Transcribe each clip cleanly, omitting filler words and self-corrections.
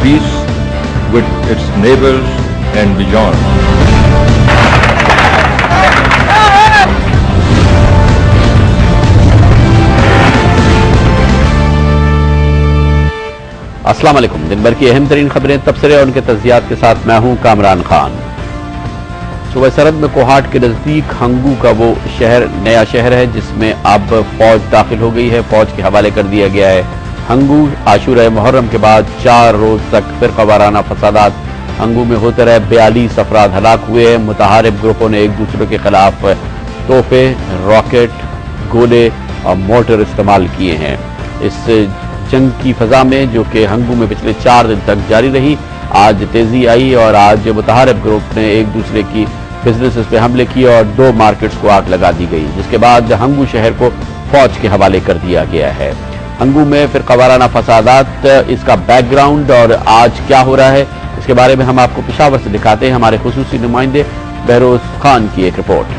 peace with its neighbors and beyond. السلام علیکم۔ دن بھر کی اہم ترین خبریں، تبصرے اور ان کے تجزیات کے ساتھ میں ہوں کامران خان۔ صوبہ سرحد میں کوہاٹ کے نزدیک ہنگو کا وہ نیا شہر ہے جس میں اب فوج داخل ہو گئی ہے، فوج کے حوالے کر دیا گیا ہے۔ ہنگو عاشورہ محرم کے بعد 4 روز تک فرقہ وارانہ فسادات ہنگو میں ہوتے رہے، 42 افراد ہلاک ہوئے ہیں۔ متحارب گروپوں نے ایک دوسرے کے خلاف توپے، راکٹ، گولے اور مورٹر استعمال کیے ہیں۔ اس جنگ کی فضا میں جو کہ ہنگو میں پچھلے 4 دن تک جاری رہی، آج تیزی آئی اور آج متحارب گروپ نے ایک دوسرے کی بزنسز پہ حملے کیے اور 2 مارکیٹس کو آگ لگا دی گئی، جس کے بعد ہنگو شہر کو فوج کے حوالے کر دیا گیا ہے۔ ہنگو میں فرقہ وارانہ فسادات، اس کا بیک گراؤنڈ اور آج کیا ہو رہا ہے، اس کے بارے میں ہم آپ کو پشاور سے دکھاتے ہیں ہمارے خصوصی نمائندے بہروز خان کی ایک رپورٹ۔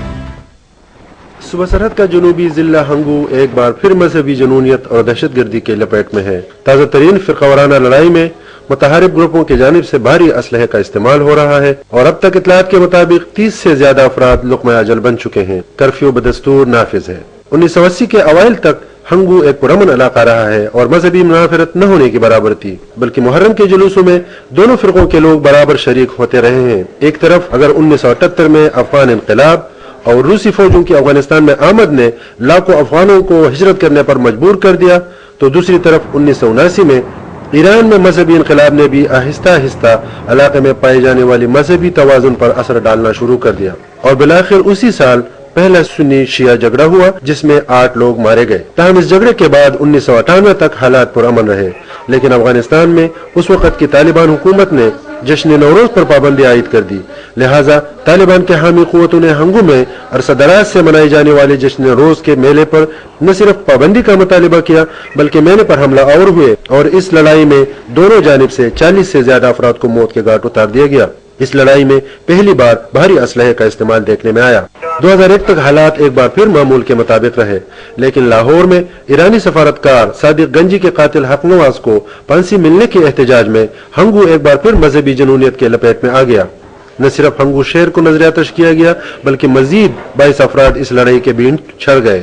صوبہ سرحد کا جنوبی ضلع ہنگو ایک بار پھر مذہبی جنونیت اور دہشت گردی کے لپیٹ میں ہے۔ تازہ ترین فرقہ وارانہ لڑائی میں متحارب گروپوں کی جانب سے بھاری اسلحے کا استعمال ہو رہا ہے اور اب تک اطلاعات کے مطابق 30 سے زیادہ افراد لقمہ اجل بن چکے ہیں۔ کرفیو بدستور نافذ ہے۔ 1980 کے اوائل تک ہنگو ایک پرامن علاقہ رہا ہے اور مذہبی منافرت نہ ہونے کی برابر تھی، بلکہ محرم کے جلوسوں میں دونوں فرقوں کے لوگ برابر شریک ہوتے رہے ہیں۔ ایک طرف اگر 1978 میں افغان انقلاب اور روسی فوجوں کی افغانستان میں آمد نے لاکھوں افغانوں کو ہجرت کرنے پر مجبور کر دیا، تو دوسری طرف 1979 میں ایران میں مذہبی انقلاب نے بھی آہستہ آہستہ علاقے میں پائے جانے والی مذہبی توازن پر اثر ڈالنا شروع کر دیا اور بالآخر اسی سال پہلا سنی شیعہ جھگڑا ہوا جس میں 8 لوگ مارے گئے۔ تاہم اس جھگڑے کے بعد 1998 تک حالات پرامن رہے، لیکن افغانستان میں اس وقت کی طالبان حکومت نے جشن نوروز پر پابندی عائد کر دی، لہٰذا طالبان کے حامی قوتوں نے ہنگو میں عرصہ دراز سے منائے جانے والے جشن نوروز کے میلے پر نہ صرف پابندی کا مطالبہ کیا بلکہ میلے پر حملہ آور ہوئے اور اس لڑائی میں دونوں جانب سے 40 سے زیادہ افراد کو موت کے گھاٹ اتار دیا گیا۔ اس لڑائی میں پہلی بار بھاری اسلحے کا استعمال دیکھنے میں آیا۔ 2001 تک حالات ایک بار پھر معمول کے مطابق رہے، لیکن لاہور میں ایرانی سفارتکار صادق گنجی کے قاتل حق نواز کو پھانسی ملنے کے احتجاج میں ہنگو ایک بار پھر مذہبی جنونیت کے لپیٹ میں آ گیا۔ نہ صرف ہنگو شہر کو نظر آتش کیا گیا بلکہ مزید 22 افراد اس لڑائی کے بینٹ چھڑ گئے۔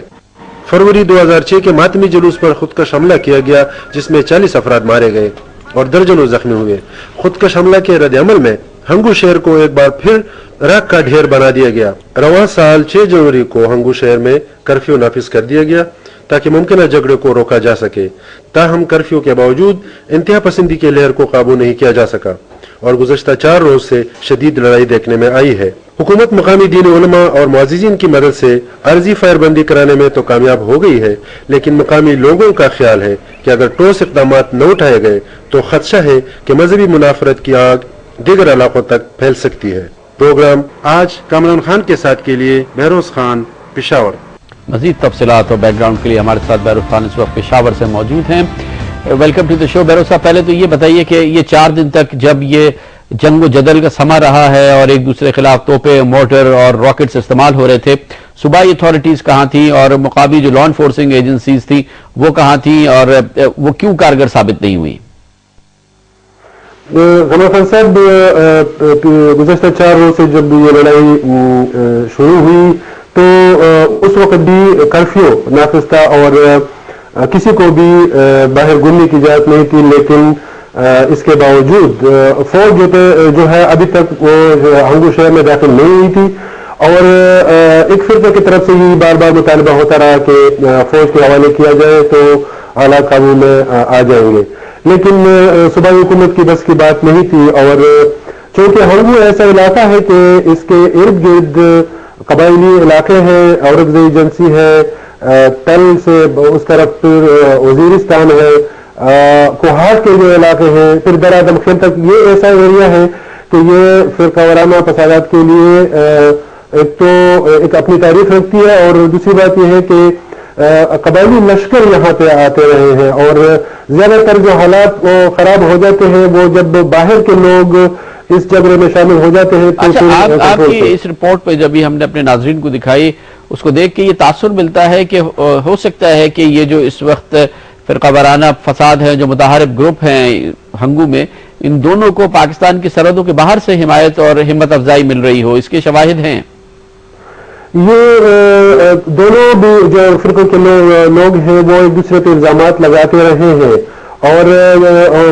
فروری 2006 کے ماتمی جلوس پر خودکش حملہ کیا گیا جس میں 40 افراد مارے گئے اور درجنوں زخمی ہوئے۔ خودکش حملہ کے رد عمل میں ہنگو شہر کو ایک بار پھر راکھ کا ڈھیر بنا دیا گیا۔ رواں سال 6 جنوری کو ہنگو شہر میں کرفیو نافذ کر دیا گیا تاکہ ممکنہ جھگڑے کو روکا جا سکے، تاہم کرفیو کے باوجود انتہا پسندی کے لہر کو قابو نہیں کیا جا سکا اور گزشتہ 4 روز سے شدید لڑائی دیکھنے میں آئی ہے۔ حکومت مقامی دینی علماء اور معززین کی مدد سے عارضی فائر بندی کرانے میں تو کامیاب ہو گئی ہے، لیکن مقامی لوگوں کا خیال ہے کہ اگر ٹھوس اقدامات نہ اٹھائے گئے تو خدشہ ہے کہ مذہبی منافرت کی آگ دیگر علاقوں تک پھیل سکتی ہے۔ پروگرام آج کامران خان کے ساتھ کے لیے بہروز خان، پشاور۔ مزید تفصیلات اور بیک گراؤنڈ کے لیے ہمارے ساتھ بہروز خان اس وقت پشاور سے موجود ہیں۔ ویلکم ٹو دی شو بہروز صاحب۔ پہلے تو یہ بتائیے کہ یہ 4 دن تک جب یہ جنگ و جدل کا سما رہا ہے اور ایک دوسرے کے خلاف توپے، مورٹر اور راکٹس استعمال ہو رہے تھے، صوبائی اتھارٹیز کہاں تھیں اور مقامی جو لا انفورسنگ ایجنسیز تھیں وہ کہاں تھیں اور وہ کیوں کارگر ثابت نہیں ہوئی؟ غلام خان صاحب، گزشتہ 4 روز سے جب یہ لڑائی شروع ہوئی تو اس وقت بھی کرفیو نافذ تھا اور کسی کو بھی باہر گھومنے کی اجازت نہیں تھی، لیکن اس کے باوجود فوج جو ہے ابھی تک وہ ہنگو شہر میں داخل نہیں ہوئی تھی اور ایک فرقے کی طرف سے یہ بار بار مطالبہ ہوتا رہا کہ فوج کے حوالے کیا جائے تو حالات قابو میں آ جائیں گے، لیکن صوبائی حکومت کی بس کی بات نہیں تھی اور چونکہ ہنگو ایسا علاقہ ہے کہ اس کے ارد گرد قبائلی علاقے ہیں، اورکزئی ایجنسی ہے، تل سے اس طرف پھر وزیرستان ہے، کوہاٹ کے جو علاقے ہیں، پھر درآدم خیل تک، یہ ایسا ایریا ہے کہ یہ فرقہ وارانہ فسادات کے لیے ایک تو ایک اپنی تاریخ رکھتی ہے اور دوسری بات یہ ہے کہ قبائلی لشکر یہاں پہ آتے رہے ہیں اور زیادہ تر جو حالات خراب ہو جاتے ہیں وہ جب باہر کے لوگ اس جھگڑے میں شامل ہو جاتے ہیں۔ آپ کی اس رپورٹ پہ جب ہم نے اپنے ناظرین کو دکھائی اس کو دیکھ کے یہ تاثر ملتا ہے کہ ہو سکتا ہے کہ یہ جو اس وقت فرقہ وارانہ فساد ہیں جو متحارب گروپ ہیں ہنگو میں، ان دونوں کو پاکستان کی سرحدوں کے باہر سے حمایت اور ہمت افزائی مل رہی ہو، اس کے شواہد ہیں؟ یہ دونوں بھی جو فرقوں کے لوگ ہیں وہ ایک دوسرے پہ الزامات لگاتے رہے ہیں، اور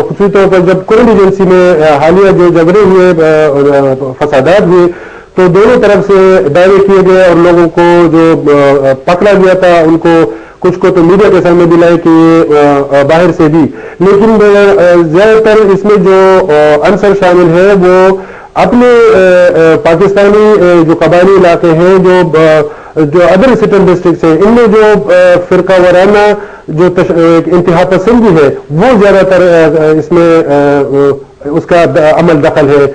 خصوصی طور پر جب کرنل ایجنسی میں حالیہ جو جھگڑے ہوئے، فسادات ہوئے، تو دونوں طرف سے دعوے کیے گئے اور لوگوں کو جو پکڑا گیا تھا ان کو کچھ کو تو میڈیا کے سامنے بھی لائے کہ یہ باہر سے بھی، لیکن زیادہ تر اس میں جو عنصر شامل ہے وہ اپنے پاکستانی جو قبائلی علاقے ہیں، جو ادر سٹن ڈسٹرکٹس ہیں، ان میں جو فرقہ وارانہ جو انتہا پسندی ہے وہ زیادہ تر اس میں اس کا عمل دخل ہے،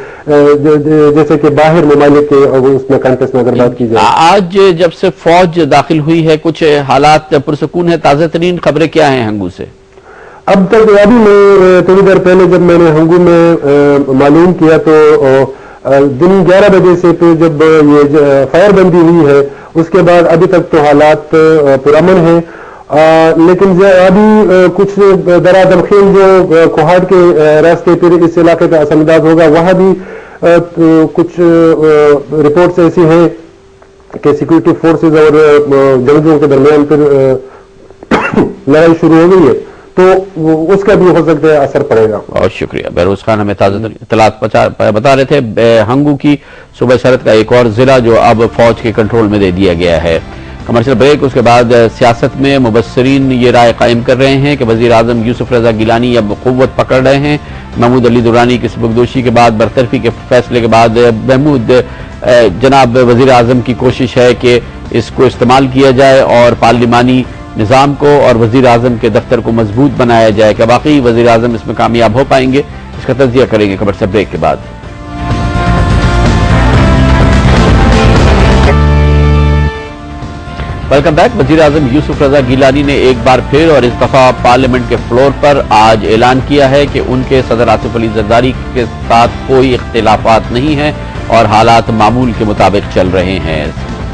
جیسے کہ باہر ممالک کے اس میں کنٹیکس میں اگر بات کی جائے۔ آج جب سے فوج داخل ہوئی ہے کچھ حالات پرسکون ہیں، تازہ ترین خبریں کیا ہیں ہنگو سے؟ اب تک ابھی میں تھوڑی دیر پہلے جب میں نے ہنگو میں معلوم کیا تو دن 11 بجے سے تو جب یہ فائر بندی ہوئی ہے اس کے بعد ابھی تک تو حالات پرامن ہیں، لیکن ابھی کچھ درادم خیل جو کوہاٹ کے راستے پھر اس علاقے کا اثر انداز ہوگا، وہاں بھی کچھ رپورٹس ایسی ہیں کہ سیکورٹی فورسز اور جنگجوؤں کے درمیان پھر لڑائی شروع ہو گئی ہے، تو اس کا بھی ہو سکتا ہے اثر پڑے گا۔ بہت شکریہ بہروز خان، ہمیں تازہ اطلاعات بتا رہے تھے۔ ہنگو کی صوبہ سرحد کا ایک اور ضلع جو اب فوج کے کنٹرول میں دے دیا گیا ہے۔ کمرشل بریک، اس کے بعد سیاست میں مبصرین یہ رائے قائم کر رہے ہیں کہ وزیر اعظم یوسف رضا گیلانی اب قوت پکڑ رہے ہیں۔ محمود علی درانی کی سبکدوشی کے بعد، برطرفی کے فیصلے کے بعد جناب وزیر اعظم کی کوشش ہے کہ اس کو استعمال کیا جائے اور پارلیمانی نظام کو اور وزیر اعظم کے دفتر کو مضبوط بنایا جائے۔ کیا واقعی وزیر اعظم اس میں کامیاب ہو پائیں گے؟ اس کا تجزیہ کریں گے کمرشل بریک کے بعد۔ Welcome back. وزیر اعظم یوسف رضا گیلانی نے ایک بار پھر اور اس دفعہ پارلیمنٹ کے فلور پر آج اعلان کیا ہے کہ ان کے صدر آصف علی زرداری کے ساتھ کوئی اختلافات نہیں ہیں اور حالات معمول کے مطابق چل رہے ہیں۔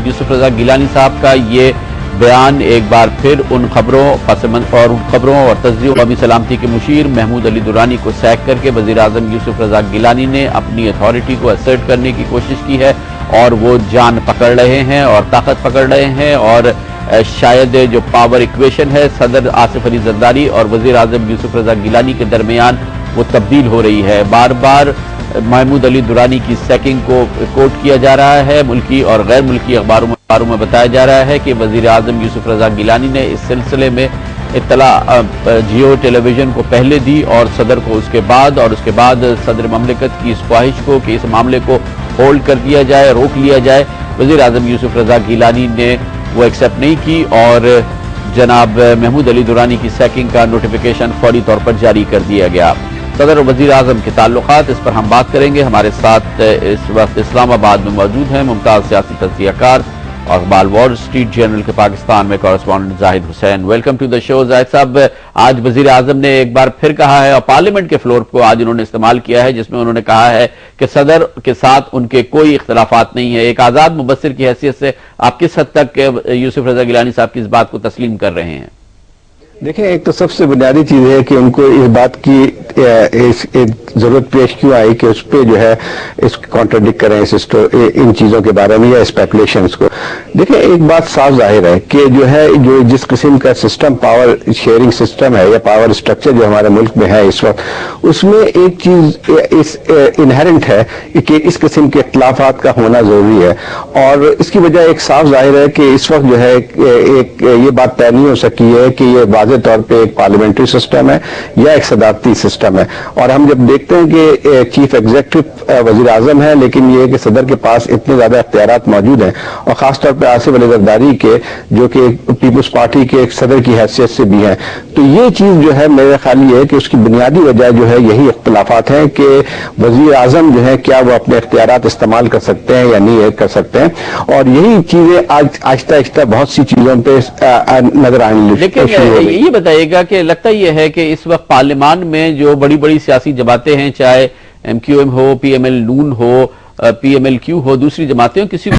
یوسف رضا گیلانی صاحب کا یہ بیان ایک بار پھر ان خبروں اور تجزیوں قومی سلامتی کے مشیر محمود علی درانی کو سیک کر کے وزیر اعظم یوسف رضا گیلانی نے اپنی اتھارٹی کو اسرٹ کرنے کی کوشش کی ہے، اور وہ جان پکڑ رہے ہیں اور طاقت پکڑ رہے ہیں، اور شاید جو پاور ایکویشن ہے صدر آصف علی زرداری اور وزیر اعظم یوسف رضا گیلانی کے درمیان وہ تبدیل ہو رہی ہے۔ بار بار محمود علی درانی کی سیکنگ کو کوٹ کیا جا رہا ہے، ملکی اور غیر ملکی اخباروں میں بتایا جا رہا ہے کہ وزیر اعظم یوسف رضا گیلانی نے اس سلسلے میں اطلاع جیو ٹیلی ویژن کو پہلے دی اور صدر کو اس کے بعد، اور اس کے بعد صدر مملکت کی اس خواہش کو کہ اس معاملے کو ہولڈ کر دیا جائے، روک لیا جائے، وزیر اعظم یوسف رضا گیلانی نے وہ ایکسیپٹ نہیں کی اور جناب محمود علی درانی کی سیکنگ کا نوٹیفیکیشن فوری طور پر جاری کر دیا گیا۔ صدر اور وزیر اعظم کے تعلقات، اس پر ہم بات کریں گے۔ ہمارے ساتھ اس وقت اسلام آباد میں موجود ہیں ممتاز سیاسی تجزیہ کار اور اخبار وال اسٹریٹ جرنل کے پاکستان میں correspondent Zahid Hussain. Welcome to the show Zahid sahab. آج وزیر اعظم نے ایک بار پھر کہا ہے اور پارلیمنٹ کے فلور کو آج انہوں نے استعمال کیا ہے، جس میں انہوں نے کہا ہے کہ صدر کے ساتھ ان کے کوئی اختلافات نہیں ہے۔ ایک آزاد مبصر کی حیثیت سے آپ کس حد تک یوسف رضا گیلانی صاحب کی اس بات کو تسلیم کر رہے ہیں؟ دیکھیں، ایک تو سب سے بنیادی چیز ہے کہ ان کو اس بات کی ضرورت پیش کیوں آئی کہ اس پہ جو ہے اس کو کانٹراڈکٹ کریں ان چیزوں کے بارے میں یا اسپیکولیشنز کو۔ دیکھیں، ایک بات صاف ظاہر ہے کہ جو ہے جس قسم کا سسٹم، پاور شیئرنگ سسٹم ہے یا پاور اسٹرکچر جو ہمارے ملک میں ہے اس وقت، اس میں ایک چیز انہرنٹ ہے کہ اس قسم کے اختلافات کا ہونا ضروری ہے، اور اس کی وجہ ایک صاف ظاہر ہے کہ اس وقت جو ہے ایک یہ بات طے نہیں ہو سکی ہے کہ یہ واضح طور پہ ایک پارلیمنٹری سسٹم ہے یا ایک صدارتی سسٹم ہے۔ اور ہم جب دیکھتے ہیں کہ چیف ایگزیکٹو وزیر اعظم ہے، لیکن یہ کہ صدر کے پاس اتنے زیادہ اختیارات موجود ہیں، اور خاص طور پہ آصف علی زرداری کے جو کہ پیپلز پارٹی کے ایک صدر کی حیثیت سے بھی ہیں، تو یہ چیز جو ہے میرے خیال یہ ہے کہ اس کی بنیادی وجہ جو ہے یہی اختلافات ہیں کہ وزیر اعظم جو ہے کیا وہ اپنے اختیارات استعمال کر سکتے ہیں یا نہیں کر سکتے ہیں، اور یہی چیزیں آج آہستہ آہستہ بہت سی چیزوں پہ نظر آنے لیکن یہ بتائیے گا کہ لگتا یہ ہے کہ اس وقت پارلیمان میں جو بڑی بڑی سیاسی جماعتیں ہیں، چاہے ایم کیو ایم ہو، پی ایم ایل نون ہو، پی ایم ایل کیو ہو، دوسری جماعتیں ہوں، کسی